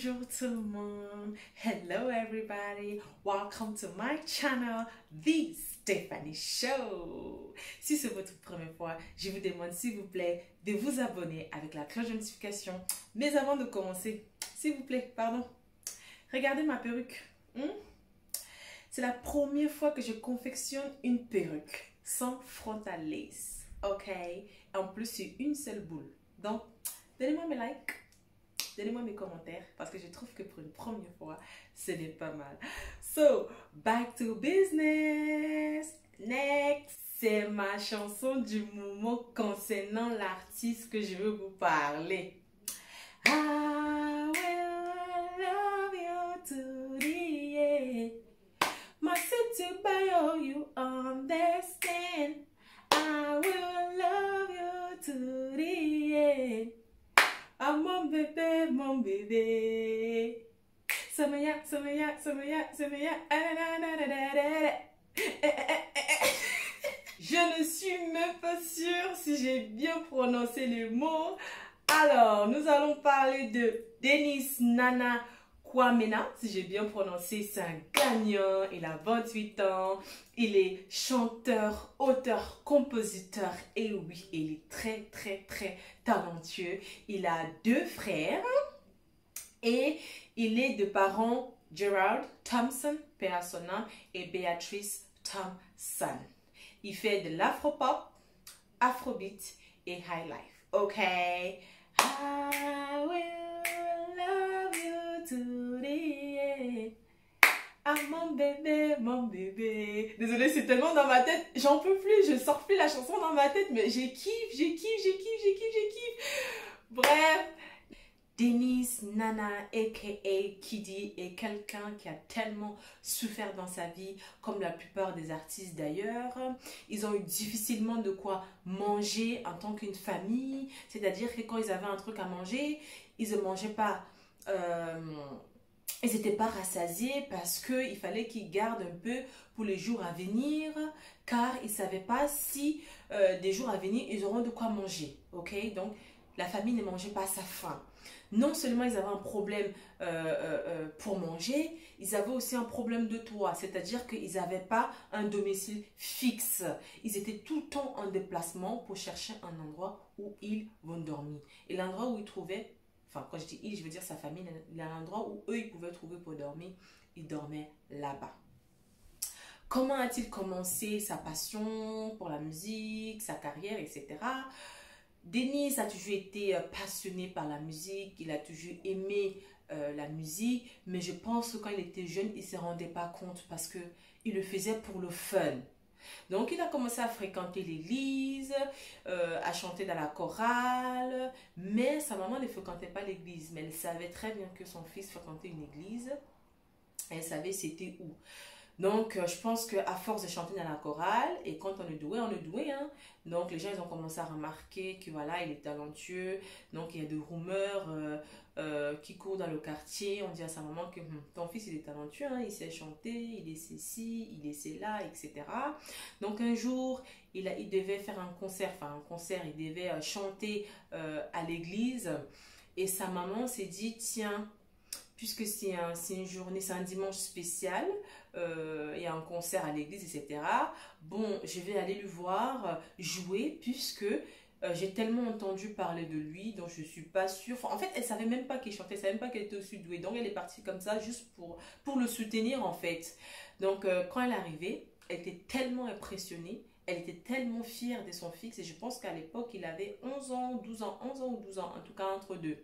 Bonjour tout le monde. Hello everybody. Welcome to my channel, The Stephanie Show. Si c'est votre première fois, je vous demande s'il vous plaît de vous abonner avec la cloche de notification. Mais avant de commencer, s'il vous plaît, pardon, regardez ma perruque. C'est la première fois que je confectionne une perruque sans frontal lace. Ok? En plus, c'est une seule boule. Donc, donnez-moi mes likes. Donnez-moi mes commentaires parce que je trouve que pour une première fois, ce n'est pas mal. So, back to business. Next, c'est ma chanson du moment concernant l'artiste que je veux vous parler. I will love you to the end. My city by all you understand. I will love you to the end. Ah mon bébé, Samaya, Samaya, Samaya, Samaya, Je ne suis même pas sûre si j'ai bien prononcé les mots. Alors, nous allons parler de Dennis Nana Kwamena, si j'ai bien prononcé, c'est un gagnant, il a 28 ans, il est chanteur, auteur, compositeur et oui, il est très talentueux. Il a 2 frères et il est de parents Gerard Thompson, paix à son âme, et Beatrice Thompson. Il fait de l'afropop, afrobeat et high life. Ok? I will love you to the end. Ah mon bébé, mon bébé. Désolée, c'est tellement dans ma tête. J'en peux plus, je sors plus la chanson dans ma tête, mais j'ai kiffe. Bref, Dennis Nana, a.k.a. Kiddy, est quelqu'un qui a tellement souffert dans sa vie, comme la plupart des artistes d'ailleurs. Ils ont eu difficilement de quoi manger en tant qu'une famille. C'est-à-dire que quand ils avaient un truc à manger, ils ne mangeaient pas... ils n'étaient pas rassasiés parce qu'il fallait qu'ils gardent un peu pour les jours à venir, car ils ne savaient pas si des jours à venir, ils auront de quoi manger. Ok? Donc, la famille ne mangeait pas à sa faim. Non seulement ils avaient un problème pour manger, ils avaient aussi un problème de toit, c'est-à-dire qu'ils n'avaient pas un domicile fixe. Ils étaient tout le temps en déplacement pour chercher un endroit où ils vont dormir. Et l'endroit où ils trouvaient, enfin quand je dis ils, je veux dire sa famille, l'endroit où eux ils pouvaient trouver pour dormir, ils dormaient là-bas. Comment a-t-il commencé sa passion pour la musique, sa carrière, etc. Dennis a toujours été passionné par la musique, il a toujours aimé la musique, mais je pense que quand il était jeune, il ne se rendait pas compte parce qu'il le faisait pour le fun. Donc, il a commencé à fréquenter l'église, à chanter dans la chorale, mais sa maman ne fréquentait pas l'église, mais elle savait très bien que son fils fréquentait une église, elle savait c'était où. Donc, je pense qu'à force de chanter dans la chorale, et quand on est doué, hein. Donc, les gens, ils ont commencé à remarquer que voilà, il est talentueux. Donc, il y a des rumeurs qui courent dans le quartier. On dit à sa maman que ton fils, il est talentueux, hein, il sait chanter, il est ceci, il est cela, etc. Donc, un jour, il devait faire un concert, il devait chanter à l'église. Et sa maman s'est dit, tiens, puisque c'est une journée, c'est un dimanche spécial, il y a un concert à l'église, etc. Bon, je vais aller le voir jouer puisque j'ai tellement entendu parler de lui, donc je ne suis pas sûre. Enfin, en fait, elle ne savait même pas qu'il chantait, elle ne savait même pas qu'elle était aussi douée. Donc, elle est partie comme ça juste pour le soutenir, en fait. Donc, quand elle est arrivée, elle était tellement impressionnée, elle était tellement fière de son fils. Et je pense qu'à l'époque, il avait 11 ans, 12 ans, 11 ans ou 12 ans, en tout cas entre deux.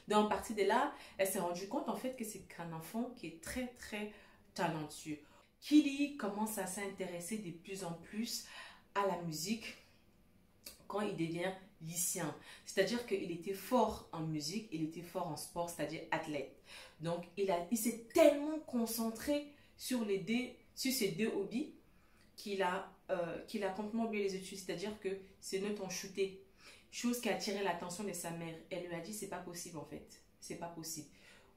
Donc, à partir de là, elle s'est rendue compte en fait que c'est un enfant qui est très talentueux. Kiddy commence à s'intéresser de plus en plus à la musique quand il devient lycéen. C'est-à-dire qu'il était fort en musique, il était fort en sport, c'est-à-dire athlète. Donc, il s'est tellement concentré sur ces deux hobbies qu'il a complètement oublié les études. C'est-à-dire que ses notes ont chuté. Chose qui a attiré l'attention de sa mère. Elle lui a dit, c'est pas possible en fait. C'est pas possible.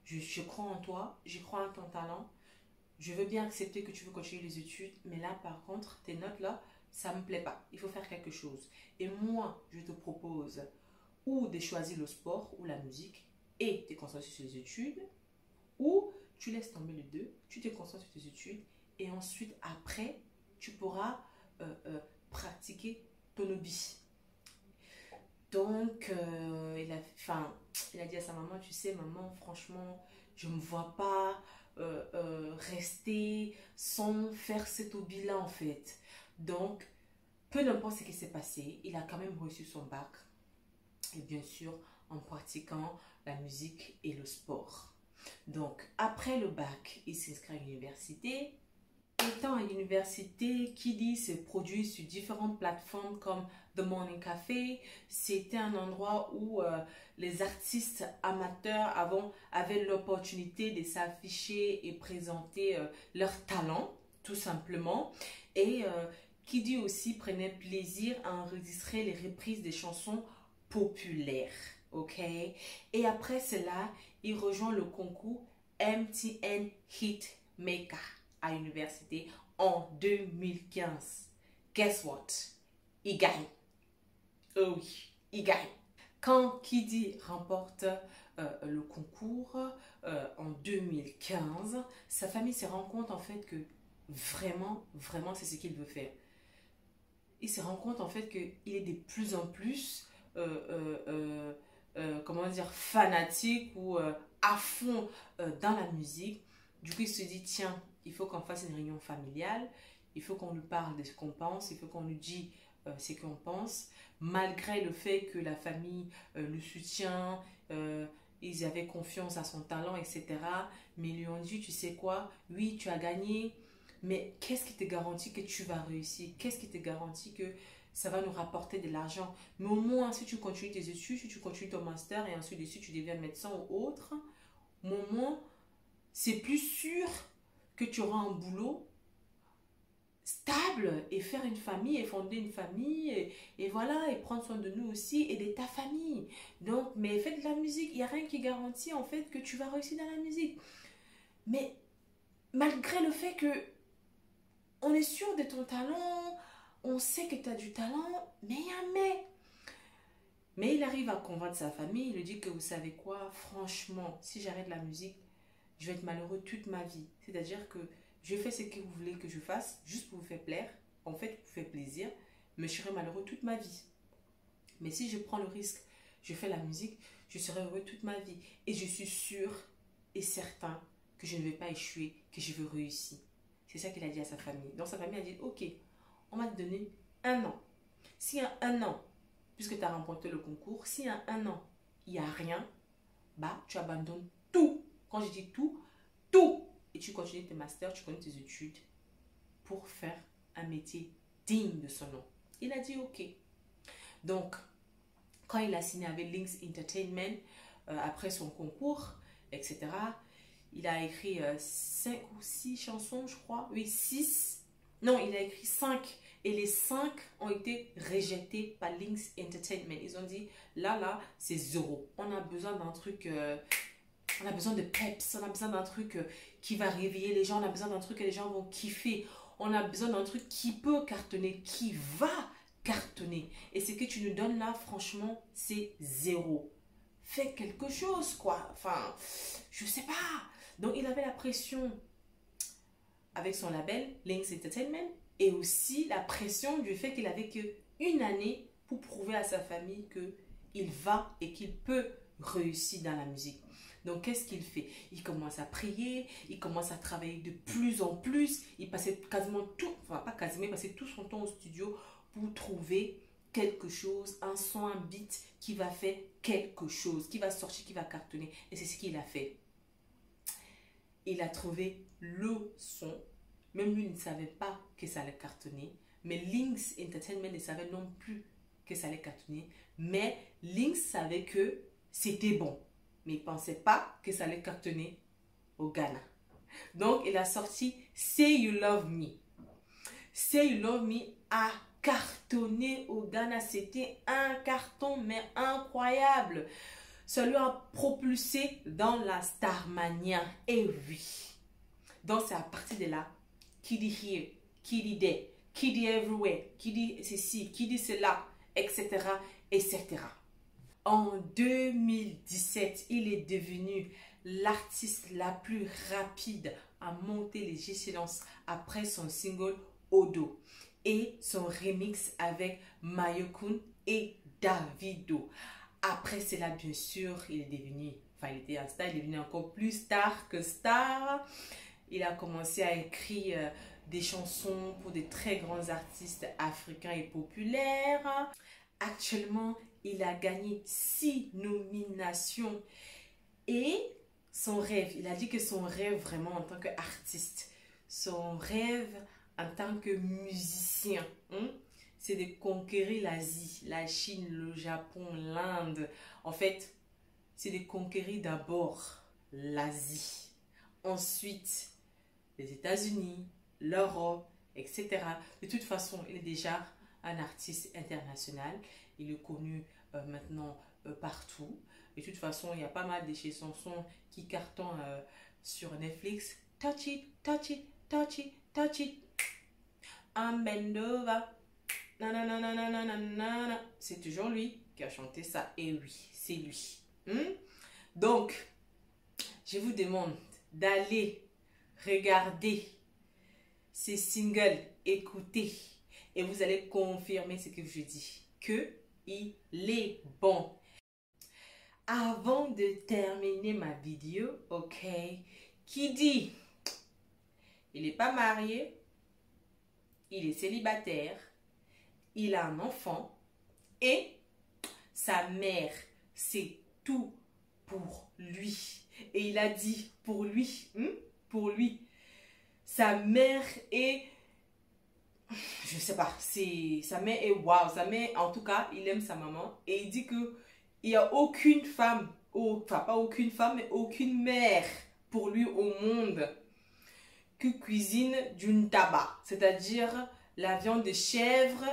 Je crois en toi, je crois en ton talent. Je veux bien accepter que tu veux continuer les études, mais là par contre, tes notes là, ça me plaît pas. Il faut faire quelque chose. Et moi, je te propose ou de choisir le sport ou la musique et tu te concentres sur les études, ou tu laisses tomber les deux, tu te concentres sur tes études et ensuite, après, tu pourras pratiquer ton hobby. Donc, il a dit à sa maman, tu sais, maman, franchement, je ne me vois pas rester sans faire cet hobby-là, en fait. Donc, peu importe ce qui s'est passé, il a quand même reçu son bac. Et bien sûr, en pratiquant la musique et le sport. Donc, après le bac, il s'inscrit à l'université. Étant à l'université, Kiddy s'est produit sur différentes plateformes comme The Morning Café. C'était un endroit où les artistes amateurs avaient l'opportunité de s'afficher et présenter leur talent, tout simplement. Et Kiddy aussi prenait plaisir à enregistrer les reprises des chansons populaires. Ok? Et après cela, il rejoint le concours MTN Hitmaker à l'université en 2015. Guess what? Il gagne. Oh oui, il gagne. Quand Kiddy remporte le concours en 2015, sa famille se rend compte en fait que vraiment, c'est ce qu'il veut faire. Il se rend compte en fait qu'il est de plus en plus comment dire, fanatique ou à fond dans la musique. Du coup, il se dit, tiens, il faut qu'on fasse une réunion familiale, il faut qu'on lui parle de ce qu'on pense, il faut qu'on lui dise ce qu'on pense, malgré le fait que la famille le soutient, ils avaient confiance à son talent, etc. Mais ils lui ont dit, tu sais quoi, oui, tu as gagné, mais qu'est-ce qui te garantit que tu vas réussir? Qu'est-ce qui te garantit que ça va nous rapporter de l'argent? Mais au moins, si tu continues tes études, si tu continues ton master et ensuite dessus tu deviens médecin ou autre, au moins, c'est plus sûr que tu auras un boulot stable et faire une famille et fonder une famille et voilà, et prendre soin de nous aussi et de ta famille. Donc, mais fais de la musique, il n'y a rien qui garantit en fait que tu vas réussir dans la musique. Mais malgré le fait que on est sûr de ton talent, on sait que tu as du talent, mais il y a un mais. Mais il arrive à convaincre sa famille, il lui dit que vous savez quoi, franchement, si j'arrête la musique, je vais être malheureux toute ma vie. C'est-à-dire que je fais ce que vous voulez que je fasse, juste pour vous faire plaire, en fait, pour vous faire plaisir, mais je serai malheureux toute ma vie. Mais si je prends le risque, je fais la musique, je serai heureux toute ma vie. Et je suis sûr et certain que je ne vais pas échouer, que je veux réussir. C'est ça qu'il a dit à sa famille. Donc sa famille a dit, ok, on va te donner 1 an. S'il y a 1 an, puisque tu as remporté le concours, s'il y a 1 an, il n'y a rien, bah tu abandonnes tout. Quand je dis tout, tout. Et tu continues tes masters, tu continues tes études pour faire un métier digne de son nom. Il a dit ok. Donc, quand il a signé avec Lynx Entertainment, après son concours, etc., il a écrit 5 ou 6 chansons, je crois. Oui, 6. Non, il a écrit 5. Et les 5 ont été rejetés par Lynx Entertainment. Ils ont dit, là, c'est zéro. On a besoin d'un truc... on a besoin de peps, on a besoin d'un truc qui va réveiller les gens, on a besoin d'un truc que les gens vont kiffer, on a besoin d'un truc qui peut cartonner, qui va cartonner. Et ce que tu nous donnes là, franchement, c'est zéro. Fais quelque chose, quoi. Enfin, je sais pas. Donc, il avait la pression avec son label, Lynx Entertainment, et aussi la pression du fait qu'il avait qu'une année pour prouver à sa famille qu'il va et qu'il peut réussir dans la musique. Donc, qu'est-ce qu'il fait? Il commence à prier, il commence à travailler de plus en plus. Il passait quasiment tout, enfin pas quasiment, il passait tout son temps au studio pour trouver quelque chose, un son, un beat qui va faire quelque chose, qui va sortir, qui va cartonner. Et c'est ce qu'il a fait. Il a trouvé le son. Même lui ne savait pas que ça allait cartonner. Mais Lynx Entertainment ne savait non plus que ça allait cartonner. Mais Lynx savait que c'était bon. Mais il ne pensait pas que ça allait cartonner au Ghana. Donc, il a sorti Say You Love Me. Say You Love Me a cartonné au Ghana. C'était un carton, mais incroyable. Ça lui a propulsé dans la Starmania. Et oui. Donc, c'est à partir de là, Kiddy here, Kiddy there, Kiddy everywhere, Kiddy ceci, Kiddy cela, etc., etc. En 2017, il est devenu l'artiste la plus rapide à monter les échéances après son single Odo et son remix avec Mayokun et Davido. Après cela, bien sûr, il était un star, il est devenu encore plus star que star. Il a commencé à écrire des chansons pour des très grands artistes africains et populaires. Actuellement, il a gagné 6 nominations et son rêve, il a dit que son rêve vraiment en tant qu'artiste, son rêve en tant que musicien, c'est de conquérir l'Asie, la Chine, le Japon, l'Inde. En fait, c'est de conquérir d'abord l'Asie, ensuite les États-Unis, l'Europe, etc. De toute façon, il est déjà un artiste international. Il est connu maintenant partout. De toute façon, il y a pas mal de ses chansons qui cartonnent sur Netflix. Touch it, touch it, touch it, touch it. I'm bend over. C'est toujours lui qui a chanté ça. Et oui, c'est lui. Donc, je vous demande d'aller regarder ces singles, écouter. Et vous allez confirmer ce que je dis. Que il est bon. Avant de terminer ma vidéo, ok, qui dit il n'est pas marié, il est célibataire, il a un enfant et sa mère, c'est tout pour lui. Et il a dit pour lui, sa mère est, je sais pas, sa mère est waouh, sa mère, en tout cas, il aime sa maman et il dit que il n'y a aucune femme, enfin pas aucune femme, mais aucune mère pour lui au monde qui cuisine d'une tabac, c'est-à-dire la viande de chèvre,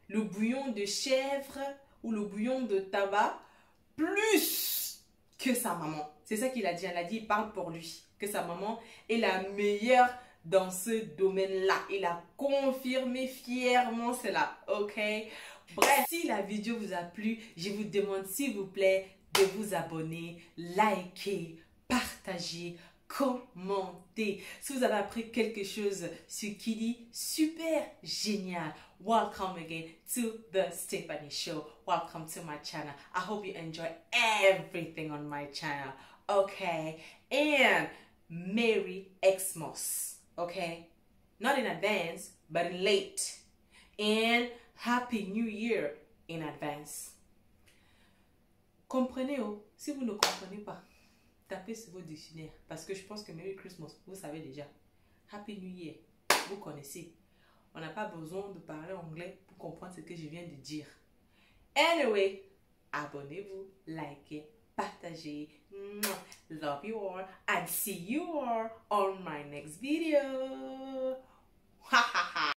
le bouillon de chèvre ou le bouillon de tabac, plus que sa maman. C'est ça qu'il a dit, il parle pour lui, que sa maman est la meilleure dans ce domaine-là. Il a confirmé fièrement cela, ok? Bref, si la vidéo vous a plu, je vous demande s'il vous plaît de vous abonner, liker, partager, commenter. Si vous avez appris quelque chose sur Kiddy, super génial. Welcome again to the Stephanie Show. Welcome to my channel. I hope you enjoy everything on my channel. Okay? And Merry Xmas. Okay? Not in advance, but in late. And Happy New Year in advance. Comprenez, oh, si vous ne comprenez pas, tapez sur vos dictionnaires. Parce que je pense que Merry Christmas, vous savez déjà. Happy New Year, vous connaissez. On n'a pas besoin de parler anglais pour comprendre ce que je viens de dire. Anyway, abonnez-vous, likez, partagez. Love you all and see you all on my next video. Ha ha ha.